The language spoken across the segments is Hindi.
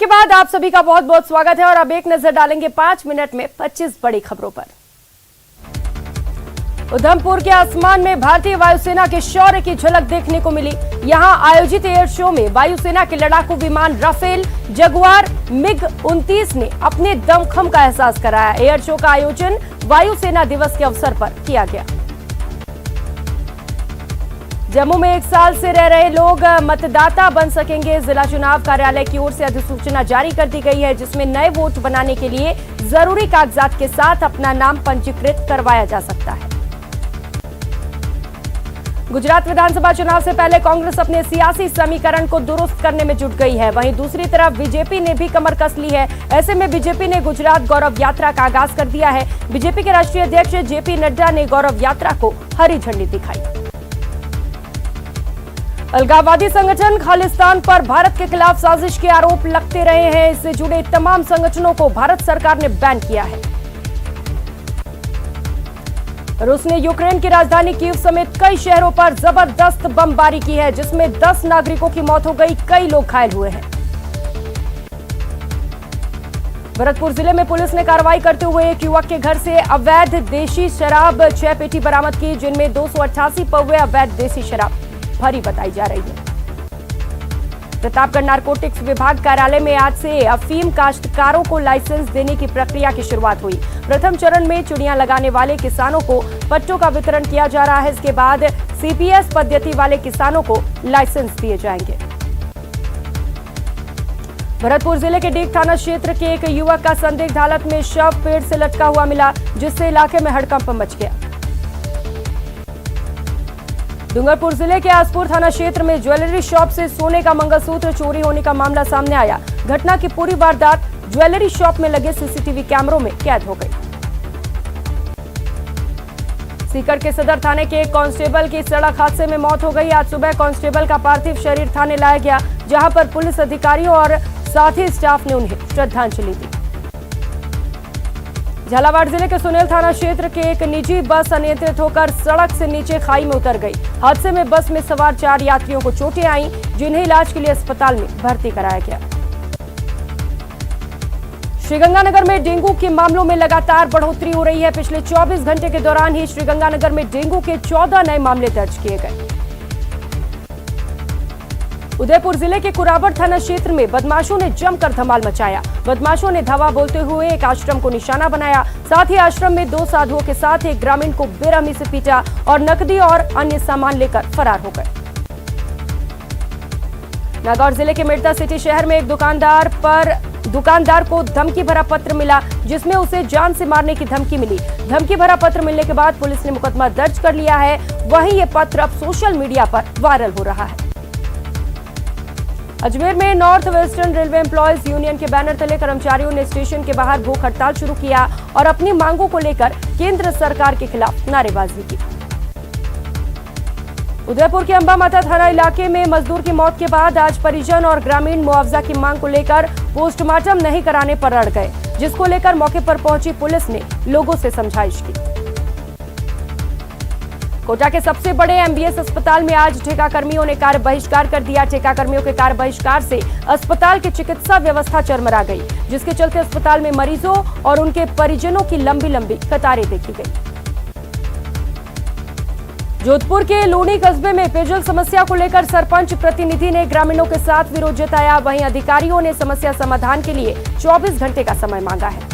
के बाद आप सभी का बहुत बहुत स्वागत है और अब एक नजर डालेंगे 5 मिनट में 25 बड़ी खबरों पर। उधमपुर के आसमान में भारतीय वायुसेना के शौर्य की झलक देखने को मिली। यहां आयोजित एयर शो में वायुसेना के लड़ाकू विमान राफेल, जगुआर, MiG-29 ने अपने दमखम का एहसास कराया। एयर शो का आयोजन वायुसेना दिवस के अवसर पर किया गया। जम्मू में 1 साल से रह रहे लोग मतदाता बन सकेंगे। जिला चुनाव कार्यालय की ओर से अधिसूचना जारी कर दी गई है, जिसमें नए वोट बनाने के लिए जरूरी कागजात के साथ अपना नाम पंजीकृत करवाया जा सकता है। गुजरात विधानसभा चुनाव से पहले कांग्रेस अपने सियासी समीकरण को दुरुस्त करने में जुट गई है। वहीं दूसरी तरफ बीजेपी ने भी कमर कस ली है। ऐसे में बीजेपी ने गुजरात गौरव यात्रा का आगाज कर दिया है। बीजेपी के राष्ट्रीय अध्यक्ष जेपी नड्डा ने गौरव यात्रा को हरी झंडी दिखाई। अलगाववादी संगठन खालिस्तान पर भारत के खिलाफ साजिश के आरोप लगते रहे हैं। इससे जुड़े तमाम संगठनों को भारत सरकार ने बैन किया है। रूस ने यूक्रेन की राजधानी कीव समेत कई शहरों पर जबरदस्त बमबारी की है, जिसमें 10 नागरिकों की मौत हो गई, कई लोग घायल हुए हैं। भरतपुर जिले में पुलिस ने कार्रवाई करते हुए एक युवक के घर से अवैध देशी शराब 6 पेटी बरामद की, जिनमें 288 पौवे अवैध देसी शराब भरी बताई जा रही है। प्रतापगढ़ नारकोटिक्स विभाग कार्यालय में आज से अफीम काश्तकारों को लाइसेंस देने की प्रक्रिया की शुरुआत हुई। प्रथम चरण में चिड़ियां लगाने वाले किसानों को पट्टों का वितरण किया जा रहा है। इसके बाद सीपीएस पद्धति वाले किसानों को लाइसेंस दिए जाएंगे। भरतपुर जिले के डीग थाना क्षेत्र के एक युवक का संदिग्ध हालत में शव पेड़ से लटका हुआ मिला, जिससे इलाके में हड़कंप मच गया। डूंगरपुर जिले के आसपुर थाना क्षेत्र में ज्वेलरी शॉप से सोने का मंगलसूत्र चोरी होने का मामला सामने आया। घटना की पूरी वारदात ज्वेलरी शॉप में लगे सीसीटीवी कैमरों में कैद हो गई। सीकर के सदर थाने के एक कांस्टेबल की सड़क हादसे में मौत हो गई। आज सुबह कांस्टेबल का पार्थिव शरीर थाने लाया गया, जहां पर पुलिस अधिकारियों और साथी स्टाफ ने उन्हें श्रद्धांजलि दी। झालावाड़ जिले के सुनेल थाना क्षेत्र के एक निजी बस अनियंत्रित होकर सड़क से नीचे खाई में उतर गई। हादसे में बस में सवार 4 यात्रियों को चोटें आईं, जिन्हें इलाज के लिए अस्पताल में भर्ती कराया गया। श्रीगंगानगर में डेंगू के मामलों में लगातार बढ़ोतरी हो रही है। पिछले 24 घंटे के दौरान ही श्रीगंगानगर में डेंगू के 14 नए मामले दर्ज किए गए। उदयपुर जिले के कुराबड़ थाना क्षेत्र में बदमाशों ने जमकर धमाल मचाया। बदमाशों ने धावा बोलते हुए एक आश्रम को निशाना बनाया। साथ ही आश्रम में 2 साधुओं के साथ एक ग्रामीण को बेरहमी से पीटा और नकदी और अन्य सामान लेकर फरार हो गए। नागौर जिले के मेड़ता सिटी शहर में एक दुकानदार को धमकी भरा पत्र मिला, जिसमें उसे जान से मारने की धमकी मिली। धमकी भरा पत्र मिलने के बाद पुलिस ने मुकदमा दर्ज कर लिया है। वहीं ये पत्र अब सोशल मीडिया पर वायरल हो रहा है। अजमेर में north western railway employees union के बैनर तले कर्मचारियों ने स्टेशन के बाहर भूख हड़ताल शुरू किया और अपनी मांगों को लेकर केंद्र सरकार के खिलाफ नारेबाजी की। उदयपुर के अंबा माता थाना इलाके में मजदूर की मौत के बाद आज परिजन और ग्रामीण मुआवजा की मांग को लेकर पोस्टमार्टम नहीं कराने पर अड़ गए, जिसको लेकर मौके पर पहुंची पुलिस ने लोगों से समझाइश की। कोटा के सबसे बड़े एमबीएस अस्पताल में आज ठेकाकर्मियों ने कार्य बहिष्कार कर दिया। ठेकाकर्मियों के कार्य बहिष्कार से अस्पताल की चिकित्सा व्यवस्था चरमरा गई, जिसके चलते अस्पताल में मरीजों और उनके परिजनों की लंबी लंबी कतारें देखी गई। जोधपुर के लूनी कस्बे में पेयजल समस्या को लेकर सरपंच प्रतिनिधि ने ग्रामीणों के साथ विरोध जताया। वहीं अधिकारियों ने समस्या समाधान के लिए 24 घंटे का समय मांगा है।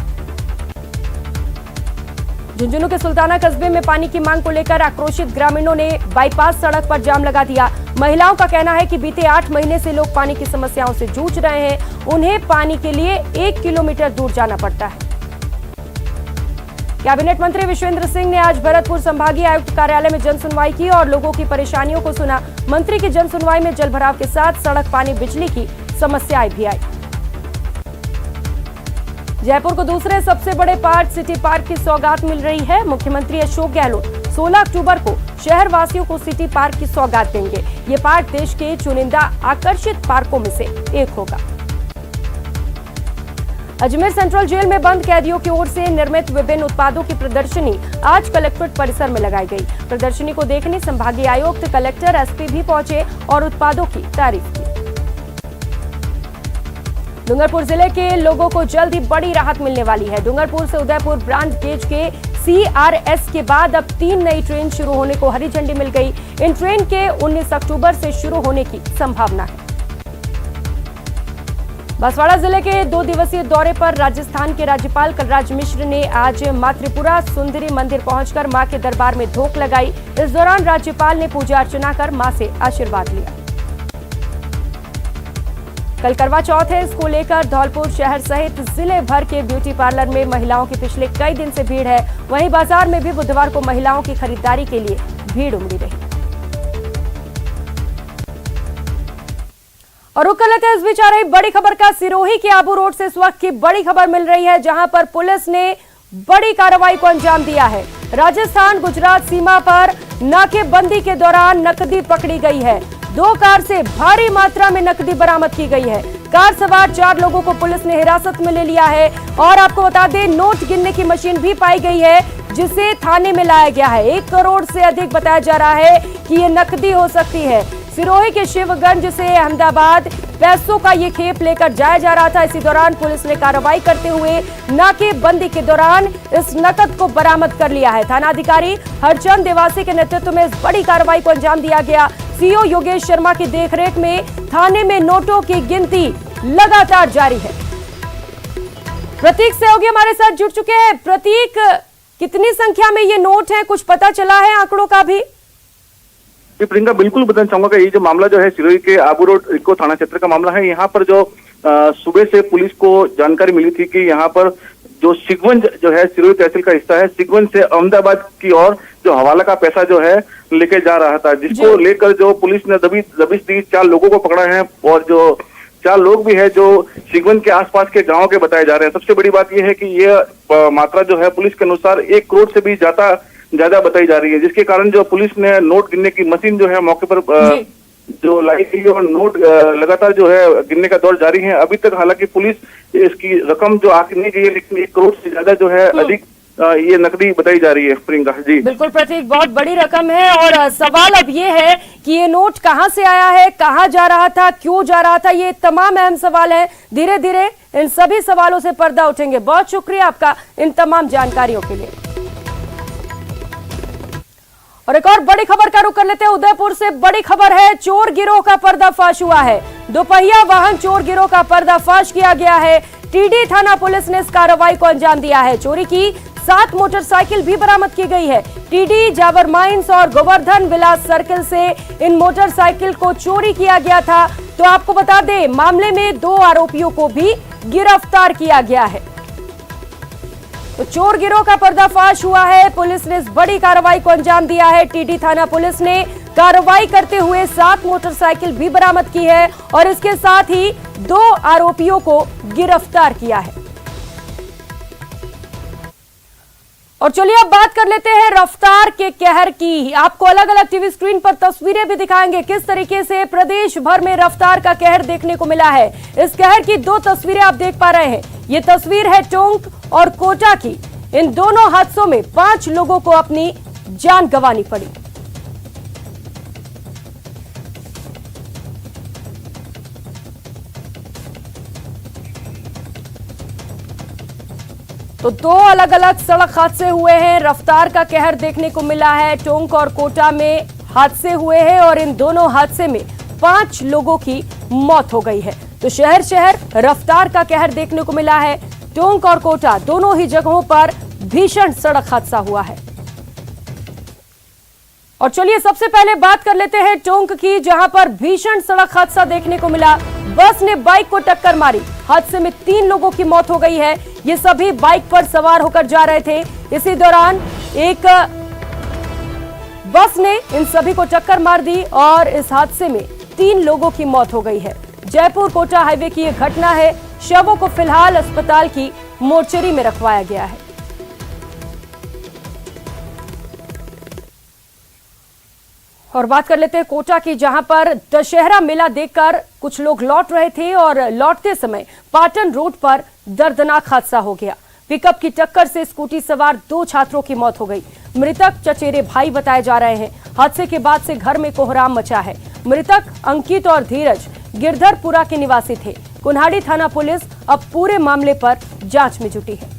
झुंझुनू के सुल्ताना कस्बे में पानी की मांग को लेकर आक्रोशित ग्रामीणों ने बाईपास सड़क पर जाम लगा दिया। महिलाओं का कहना है कि बीते 8 महीने से लोग पानी की समस्याओं से जूझ रहे हैं। उन्हें पानी के लिए 1 किलोमीटर दूर जाना पड़ता है। कैबिनेट मंत्री विश्वेंद्र सिंह ने आज भरतपुर संभागीय आयुक्त कार्यालय में जनसुनवाई की और लोगों की परेशानियों को सुना। मंत्री की जनसुनवाई में जलभराव के साथ सड़क, पानी, बिजली की समस्याएं भी आई। जयपुर को दूसरे सबसे बड़े पार्क सिटी पार्क की सौगात मिल रही है। मुख्यमंत्री अशोक गहलोत 16 अक्टूबर को शहर वासियों को सिटी पार्क की सौगात देंगे। ये पार्क देश के चुनिंदा आकर्षित पार्कों में से एक होगा। अजमेर सेंट्रल जेल में बंद कैदियों की ओर से निर्मित विभिन्न उत्पादों की प्रदर्शनी आज कलेक्ट्रेट परिसर में लगाई गई। प्रदर्शनी को देखने संभागीय आयुक्त, कलेक्टर, एसपी भी पहुंचे और उत्पादों की तारीफ की। डूंगरपुर जिले के लोगों को जल्द ही बड़ी राहत मिलने वाली है। डूंगरपुर से उदयपुर ब्रांच गेज के CRS के बाद अब 3 नई ट्रेन शुरू होने को हरी झंडी मिल गई। इन ट्रेन के 19 अक्टूबर से शुरू होने की संभावना है। बांसवाड़ा जिले के 2 दिवसीय दौरे पर राजस्थान के राज्यपाल कलराज मिश्र ने आज मां त्रिपुरा सुंदरी मंदिर पहुंचकर मां के दरबार में धोख लगाई। इस दौरान राज्यपाल ने पूजा अर्चना कर मां से आशीर्वाद लिया। कल करवा चौथ है, इसको लेकर धौलपुर शहर सहित जिले भर के ब्यूटी पार्लर में महिलाओं की पिछले कई दिन से भीड़ है। वहीं बाजार में भी बुधवार को महिलाओं की खरीदारी के लिए भीड़ उमड़ी रही। और रुक कर लेते हैं इस बीच आ रही बड़ी खबर का। सिरोही के आबू रोड से इस वक्त की बड़ी खबर मिल रही है, जहां पर पुलिस ने बड़ी कार्रवाई को अंजाम दिया है। राजस्थान गुजरात सीमा पर नाकेबंदी के दौरान नकदी पकड़ी गई है। 2 कार से भारी मात्रा में नकदी बरामद की गई है। कार सवार 4 लोगों को पुलिस ने हिरासत में ले लिया है। और आपको बता दें, नोट गिनने की मशीन भी पाई गई है, जिसे थाने में लाया गया है। 1 करोड़ से अधिक बताया जा रहा है कि ये नकदी हो सकती है। सिरोही के शिवगंज से अहमदाबाद पैसों का ये खेप लेकर जाया जा रहा था। इसी दौरान पुलिस ने कार्रवाई करते हुए नाकेबंदी के दौरान इस नकद को बरामद कर लिया है। थानाधिकारी हरचंद देवासी के नेतृत्व में इस बड़ी कार्रवाई को अंजाम दिया गया। सीओ योगेश शर्मा की देखरेख में थाने में नोटों की गिनती लगातार जारी है। प्रतीक सहयोगी हमारे साथ जुड़ चुके हैं। प्रतीक, कितनी संख्या में ये नोट है, कुछ पता चला है आंकड़ों का भी? जी प्रियंका, बिल्कुल बताना चाहूंगा कि ये जो मामला जो है सिरोही के आबू रोड इको थाना क्षेत्र का मामला है। यहाँ पर जो सुबह से पुलिस को जानकारी मिली थी कि यहाँ पर जो सिगवंज जो है सिरोही तहसील का हिस्सा है, सिगवंज से अहमदाबाद की ओर जो हवाला का पैसा जो है लेके जा रहा था, जिसको लेकर जो पुलिस ने दबिश दी। 4 लोगों को पकड़ा है और जो 4 लोग भी है जो सिगवंज के आसपास के गाँव के बताए जा रहे हैं। सबसे बड़ी बात यह है कि ये मात्रा जो है पुलिस के अनुसार 1 करोड़ से भी ज्यादा बताई जा रही है, जिसके कारण जो पुलिस ने नोट गिनने की मशीन जो है मौके पर जो लाई गई और नोट लगातार जो है गिनने का दौर जारी है। अभी तक हालांकि पुलिस इसकी रकम जो आंकी नहीं गई है, लेकिन 1 करोड़ से ज्यादा जो है अधिक ये नकदी बताई जा रही है। प्रियंका जी, बिल्कुल प्रतीक, बहुत बड़ी रकम है। और सवाल अब ये है कि ये नोट कहां से आया है, कहां जा रहा था, क्यों जा रहा था, ये तमाम अहम सवाल है। धीरे धीरे इन सभी सवालों से पर्दा उठेंगे। बहुत शुक्रिया आपका इन तमाम जानकारियों के लिए। और एक और बड़ी खबर का रुख कर लेते हैं। उदयपुर से बड़ी खबर है, चोर गिरोह का पर्दाफाश हुआ है। दोपहिया वाहन चोर गिरोह का पर्दाफाश किया गया है। टीडी थाना पुलिस ने इस कार्रवाई को अंजाम दिया है। चोरी की 7 मोटरसाइकिल भी बरामद की गई है। टीडी जावर माइंस और गोवर्धन विलास सर्किल से इन मोटरसाइकिल को चोरी किया गया था। तो आपको बता दें, मामले में 2 आरोपियों को भी गिरफ्तार किया गया है। तो चोर गिरोह का पर्दाफाश हुआ है। पुलिस ने इस बड़ी कार्रवाई को अंजाम दिया है। टीडी थाना पुलिस ने कार्रवाई करते हुए 7 मोटरसाइकिल भी बरामद की है और इसके साथ ही 2 आरोपियों को गिरफ्तार किया है। और चलिए अब बात कर लेते हैं रफ्तार के कहर की। आपको अलग अलग टीवी स्क्रीन पर तस्वीरें भी दिखाएंगे, किस तरीके से प्रदेश भर में रफ्तार का कहर देखने को मिला है। इस कहर की 2 तस्वीरें आप देख पा रहे हैं। ये तस्वीर है टोंक और कोटा की। इन दोनों हादसों में 5 लोगों को अपनी जान गंवानी पड़ी। तो 2 अलग अलग सड़क हादसे हुए हैं। रफ्तार का कहर देखने को मिला है। टोंक और कोटा में हादसे हुए हैं और इन दोनों हादसे में 5 लोगों की मौत हो गई है। तो शहर शहर रफ्तार का कहर देखने को मिला है। टोंक और कोटा दोनों ही जगहों पर भीषण सड़क हादसा हुआ है। और चलिए सबसे पहले बात कर लेते हैं टोंक की, जहां पर भीषण सड़क हादसा देखने को मिला। बस ने बाइक को टक्कर मारी। हादसे में 3 लोगों की मौत हो गई है। ये सभी बाइक पर सवार होकर जा रहे थे। इसी दौरान एक बस ने इन सभी को टक्कर मार दी और इस हादसे में 3 लोगों की मौत हो गई है। जयपुर कोटा हाईवे की यह घटना है। शवों को फिलहाल अस्पताल की मोर्चरी में रखवाया गया है। और बात कर लेते हैं कोटा की, जहां पर दशहरा मेला देखकर कुछ लोग लौट रहे थे और लौटते समय पाटन रोड पर दर्दनाक हादसा हो गया। पिकअप की टक्कर से स्कूटी सवार 2 छात्रों की मौत हो गई। मृतक चचेरे भाई बताए जा रहे हैं। हादसे के बाद से घर में कोहराम मचा है। मृतक अंकित और धीरज गिरधरपुरा के निवासी थे। कुन्हाड़ी थाना पुलिस अब पूरे मामले पर जांच में जुटी है।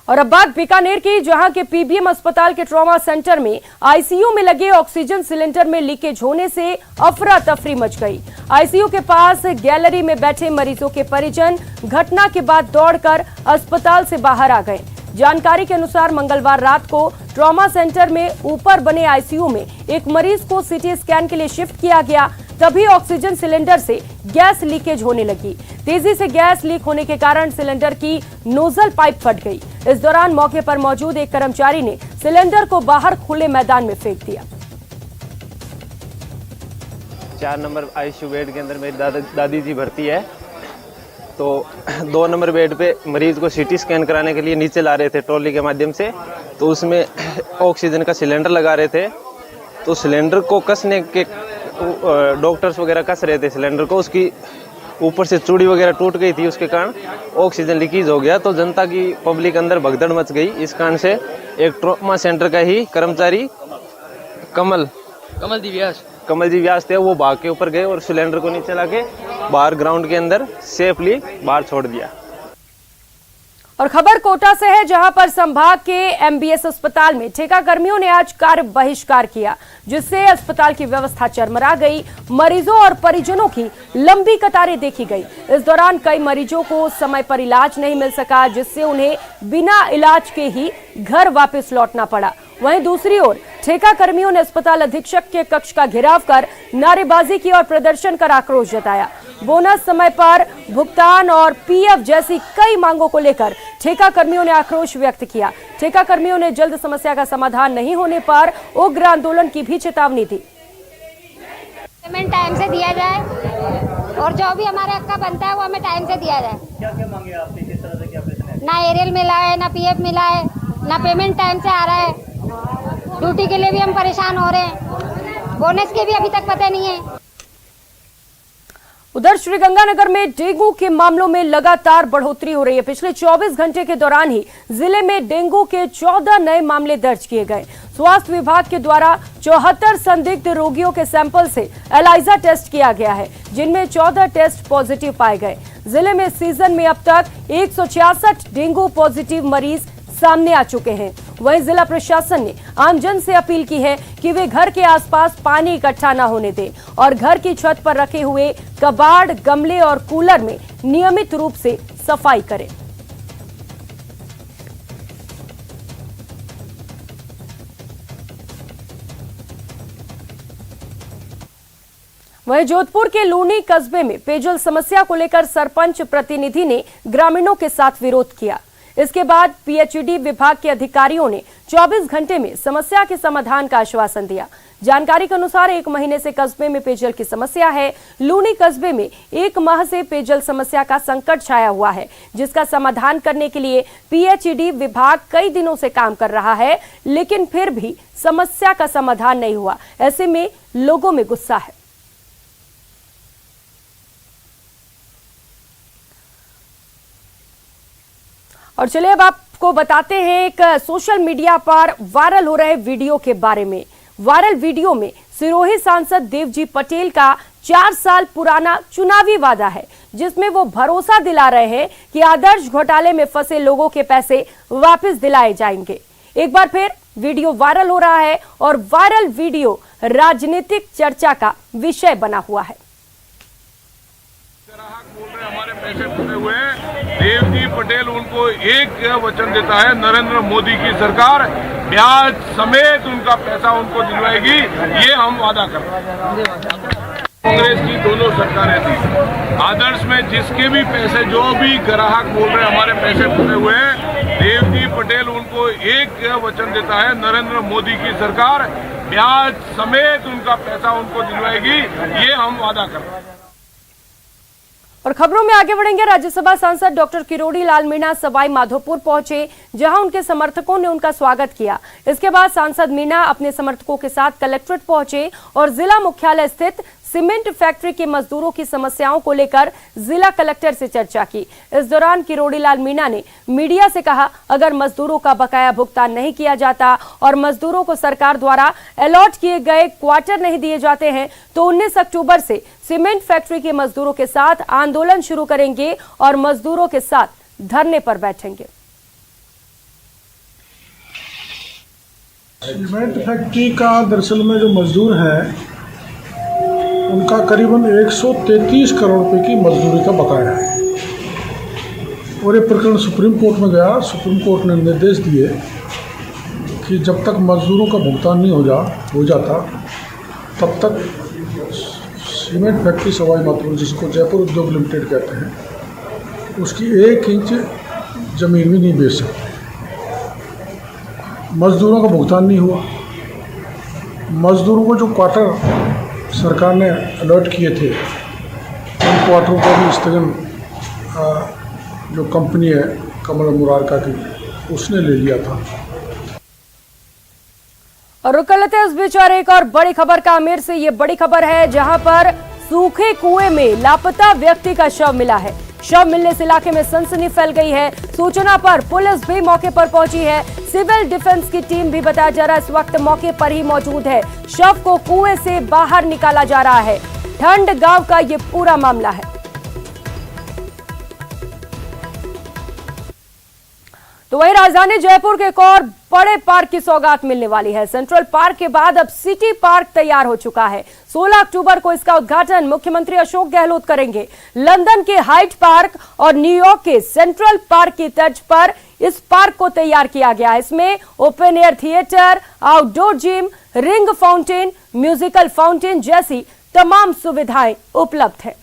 और अब बात बीकानेर की, जहां के पीबीएम अस्पताल के ट्रॉमा सेंटर में आईसीयू में लगे ऑक्सीजन सिलेंडर में लीकेज होने से अफरा तफरी मच गई। आईसीयू के पास गैलरी में बैठे मरीजों के परिजन घटना के बाद दौड़कर अस्पताल से बाहर आ गए। जानकारी के अनुसार मंगलवार रात को ट्रॉमा सेंटर में ऊपर बने आईसीयू में एक मरीज को सीटी स्कैन के लिए शिफ्ट किया गया। तभी ऑक्सीजन सिलेंडर से गैस लीकेज होने लगी। तेजी से गैस लीक होने के कारण सिलेंडर की नोजल पाइप फट गई। इस दौरान मौके पर मौजूद एक कर्मचारी ने सिलेंडर को बाहर खुले मैदान में फेंक दिया। 4 नंबर आईसीयू बेड के अंदर मेरी दादी जी भर्ती है, तो 2 नंबर बेड पे मरीज को सीटी स्कैन कराने के लिए नीचे ला रहे थे ट्रॉली के माध्यम से। तो उसमें ऑक्सीजन का सिलेंडर लगा रहे थे, तो सिलेंडर को कसने के डॉक्टर्स वगैरह कस रहे थे सिलेंडर को, उसकी ऊपर से चूड़ी वगैरह टूट गई थी, उसके कारण ऑक्सीजन लीकेज हो गया। तो जनता की पब्लिक अंदर भगदड़ मच गई। इस कारण से एक ट्रॉमा सेंटर का ही कर्मचारी कमल जी व्यास थे, वो भाग के ऊपर गए और सिलेंडर को नीचे लाके बाहर ग्राउंड के अंदर सेफली बाहर छोड़ दिया। और खबर कोटा से है, जहां पर संभाग के एमबीएस अस्पताल में ठेका कर्मियों ने आज कार्य बहिष्कार किया, जिससे अस्पताल की व्यवस्था चरमरा गई। मरीजों और परिजनों की लंबी कतारें देखी गई। इस दौरान कई मरीजों को समय पर इलाज नहीं मिल सका, जिससे उन्हें बिना इलाज के ही घर वापस लौटना पड़ा। वहीं दूसरी ओर ठेका कर्मियों ने अस्पताल अधीक्षक के कक्ष का घेराव कर नारेबाजी की और प्रदर्शन कर आक्रोश जताया। बोनस समय पर भुगतान और पीएफ जैसी कई मांगों को लेकर ठेका कर्मियों ने आक्रोश व्यक्त किया। ठेका कर्मियों ने जल्द समस्या का समाधान नहीं होने पर उग्र आंदोलन की भी चेतावनी दी। पेमेंट टाइम से दिया जाए और जो भी हमारे हक का बनता है वो हमें टाइम से दिया जाए। क्या क्या मांगे आपने, किस तरह से क्या प्रश्न है? ना एरियल मिला है, ना पीएफ मिला है, ना पेमेंट टाइम से आ रहा है। ड्यूटी के लिए भी हम परेशान हो रहे हैं, बोनस के भी अभी तक पता नहीं है। उधर श्रीगंगानगर में डेंगू के मामलों में लगातार बढ़ोतरी हो रही है। पिछले 24 घंटे के दौरान ही जिले में डेंगू के 14 नए मामले दर्ज किए गए। स्वास्थ्य विभाग के द्वारा 74 संदिग्ध रोगियों के सैंपल से एलाइजा टेस्ट किया गया है, जिनमें 14 टेस्ट पॉजिटिव पाए गए। जिले में सीजन में अब तक 166 डेंगू पॉजिटिव मरीज सामने आ चुके हैं। वहीं जिला प्रशासन ने आमजन से अपील की है कि वे घर के आसपास पानी इकट्ठा न होने दें और घर की छत पर रखे हुए कबाड़, गमले और कूलर में नियमित रूप से सफाई करें। वहीं जोधपुर के लूनी कस्बे में पेयजल समस्या को लेकर सरपंच प्रतिनिधि ने ग्रामीणों के साथ विरोध किया। इसके बाद पीएचईडी विभाग के अधिकारियों ने 24 घंटे में समस्या के समाधान का आश्वासन दिया। जानकारी के अनुसार 1 महीने से कस्बे में पेयजल की समस्या है। लूनी कस्बे में 1 माह से पेयजल समस्या का संकट छाया हुआ है, जिसका समाधान करने के लिए पीएचईडी विभाग कई दिनों से काम कर रहा है, लेकिन फिर भी समस्या का समाधान नहीं हुआ। ऐसे में लोगों में गुस्सा है। और चलिए अब आपको बताते हैं एक सोशल मीडिया पर वायरल हो रहे वीडियो के बारे में। वायरल वीडियो में सिरोही सांसद देवजी पटेल का 4 साल पुराना चुनावी वादा है, जिसमें वो भरोसा दिला रहे हैं कि आदर्श घोटाले में फंसे लोगों के पैसे वापस दिलाए जाएंगे। एक बार फिर वीडियो वायरल हो रहा है और वायरल वीडियो राजनीतिक चर्चा का विषय बना हुआ है। हमारे पैसे पूरे हुए, देवजी पटेल उनको एक वचन देता है, नरेंद्र मोदी की सरकार ब्याज समेत उनका पैसा उनको दिलवाएगी, ये हम वादा कर रहे हैं। कांग्रेस की दोनों सरकारें थी, आदर्श में जिसके भी पैसे, जो भी ग्राहक बोल रहे हमारे पैसे पूरे हुए, देवजी पटेल उनको एक वचन देता है, नरेंद्र मोदी की सरकार ब्याज समेत उनका पैसा उनको दिलवाएगी, ये हम वादा कर रहे हैं। और खबरों में आगे बढ़ेंगे। राज्यसभा सांसद डॉक्टर किरोड़ी लाल मीणा सवाई माधोपुर पहुंचे, जहां उनके समर्थकों ने उनका स्वागत किया। इसके बाद सांसद मीणा अपने समर्थकों के साथ कलेक्ट्रेट पहुंचे और जिला मुख्यालय स्थित सीमेंट फैक्ट्री के मजदूरों की समस्याओं को लेकर जिला कलेक्टर से चर्चा की। इस दौरान किरोड़ीलाल मीणा ने मीडिया से कहा, अगर मजदूरों का बकाया भुगतान नहीं किया जाता और मजदूरों को सरकार द्वारा अलॉट किए गए क्वार्टर नहीं दिए जाते हैं तो 19 अक्टूबर से सीमेंट फैक्ट्री के मजदूरों के साथ आंदोलन शुरू करेंगे और मजदूरों के साथ धरने पर बैठेंगे। सीमेंट फैक्ट्री का दरअसल में जो मजदूर हैं उनका करीबन 133 करोड़ रुपए की मजदूरी का बकाया है और ये प्रकरण सुप्रीम कोर्ट में गया। सुप्रीम कोर्ट ने निर्देश दिए कि जब तक मजदूरों का भुगतान नहीं हो जाता तब तक सीमेंट फैक्ट्री सवाई माधोपुर, जिसको जयपुर उद्योग लिमिटेड कहते हैं, उसकी 1 इंच ज़मीन भी नहीं बेच सकते। मजदूरों का भुगतान नहीं हुआ। मजदूरों को जो क्वार्टर सरकार ने अलॉट किए थे उन क्वार्टरों को भी स्थगन जो कंपनी है कमल मुरारका की उसने ले लिया था। और रुक कर लेते हैं इस बीच और एक और बड़ी खबर का आमेर से। ये बड़ी खबर है जहां पर सूखे कुएं में लापता व्यक्ति का शव मिला है। शव मिलने से इलाके में सनसनी फैल गई है। सूचना पर पुलिस भी मौके पर पहुंची है। सिविल डिफेंस की टीम भी बताया जा रहा है इस वक्त मौके पर ही मौजूद है। शव को कुएं से बाहर निकाला जा रहा है। ठंड गांव का ये पूरा मामला है। तो वही राजधानी जयपुर के एक और बड़े पार्क की सौगात मिलने वाली है। सेंट्रल पार्क के बाद अब सिटी पार्क तैयार हो चुका है। 16 अक्टूबर को इसका उद्घाटन मुख्यमंत्री अशोक गहलोत करेंगे। लंदन के हाइट पार्क और न्यूयॉर्क के सेंट्रल पार्क की तर्ज पर इस पार्क को तैयार किया गया है। इसमें open air theatre, outdoor gym, ring fountain, musical fountain जैसी तमाम सुविधाएं उपलब्ध है।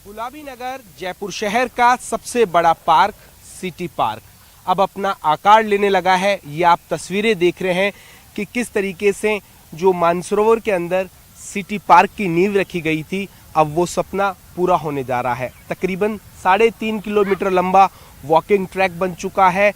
गुलाबी नगर जयपुर शहर का सबसे बड़ा पार्क सिटी पार्क अब अपना आकार लेने लगा है। ये आप तस्वीरें देख रहे हैं कि किस तरीके से जो मानसरोवर के अंदर सिटी पार्क की नींव रखी गई थी, अब वो सपना पूरा होने जा रहा है। तकरीबन 3.5 किलोमीटर लंबा वॉकिंग ट्रैक बन चुका है।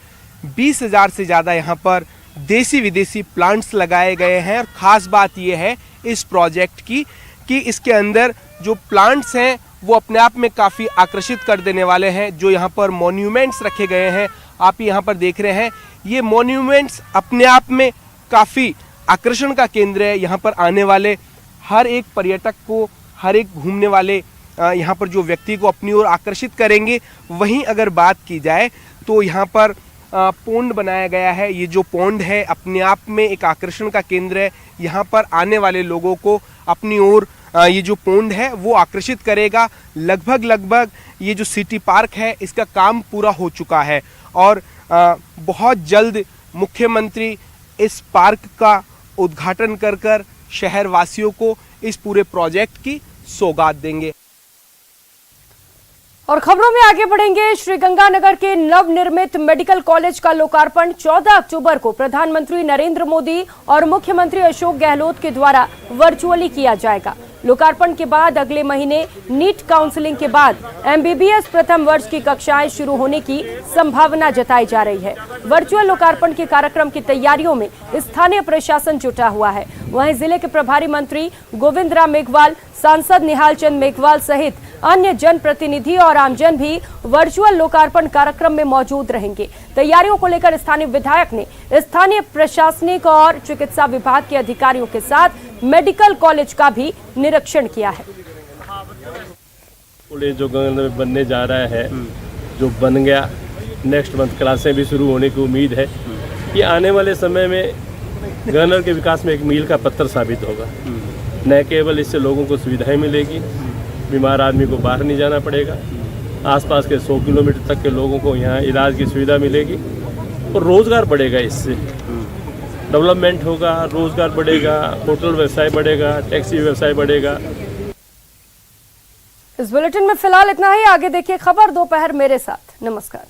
20,000 से ज़्यादा यहाँ पर देसी विदेशी प्लांट्स लगाए गए हैं। और ख़ास बात यह है इस प्रोजेक्ट की कि इसके अंदर जो प्लांट्स हैं वो अपने आप में काफ़ी आकर्षित कर देने वाले हैं। जो यहाँ पर मॉन्यूमेंट्स रखे गए हैं, आप यहाँ पर देख रहे हैं, ये मॉन्यूमेंट्स अपने आप में काफ़ी आकर्षण का केंद्र है। यहाँ पर आने वाले हर एक पर्यटक को, हर एक घूमने वाले यहाँ पर जो व्यक्ति को अपनी ओर आकर्षित करेंगे। वहीं अगर बात की जाए तो यहाँ पर पोंड बनाया गया है। ये जो पोंड है अपने आप में एक आकर्षण का केंद्र है। यहाँ पर आने वाले लोगों को अपनी ओर ये जो पोंड है वो आकर्षित करेगा। लगभग ये जो सिटी पार्क है इसका काम पूरा हो चुका है और बहुत जल्द मुख्यमंत्री इस पार्क का उद्घाटन कर शहर वासियों को इस पूरे प्रोजेक्ट की सौगात देंगे। और खबरों में आगे बढ़ेंगे। श्रीगंगानगर के नवनिर्मित मेडिकल कॉलेज का लोकार्पण 14 अक्टूबर को प्रधानमंत्री नरेंद्र मोदी और मुख्यमंत्री अशोक गहलोत के द्वारा वर्चुअली किया जाएगा। लोकार्पण के बाद अगले महीने नीट काउंसलिंग के बाद एमबीबीएस प्रथम वर्ष की कक्षाएं शुरू होने की संभावना जताई जा रही है। वर्चुअल लोकार्पण के कार्यक्रम की तैयारियों में स्थानीय प्रशासन जुटा हुआ है। वहीं जिले के प्रभारी मंत्री गोविंद राम मेघवाल, सांसद निहाल चंद मेघवाल सहित अन्य जनप्रतिनिधि और आमजन भी वर्चुअल लोकार्पण कार्यक्रम में मौजूद रहेंगे। तैयारियों को लेकर स्थानीय विधायक ने स्थानीय प्रशासनिक और चिकित्सा विभाग के अधिकारियों के साथ मेडिकल कॉलेज का भी निरीक्षण किया है। कॉलेज जो गंगानगर में बनने जा रहा है, जो बन गया, नेक्स्ट मंथ क्लासें भी शुरू होने की उम्मीद है। ये आने वाले समय में गंगानगर के विकास में एक मील का पत्थर साबित होगा। न केवल इससे लोगों को सुविधाएं मिलेगी, बीमार आदमी को बाहर नहीं जाना पड़ेगा, आसपास के 100 किलोमीटर तक के लोगों को यहाँ इलाज की सुविधा मिलेगी और रोज़गार बढ़ेगा। इससे डेवलपमेंट होगा, रोज़गार बढ़ेगा, होटल व्यवसाय बढ़ेगा, टैक्सी व्यवसाय बढ़ेगा। इस बुलेटिन में फिलहाल इतना ही। आगे देखिए खबर दोपहर मेरे साथ। नमस्कार।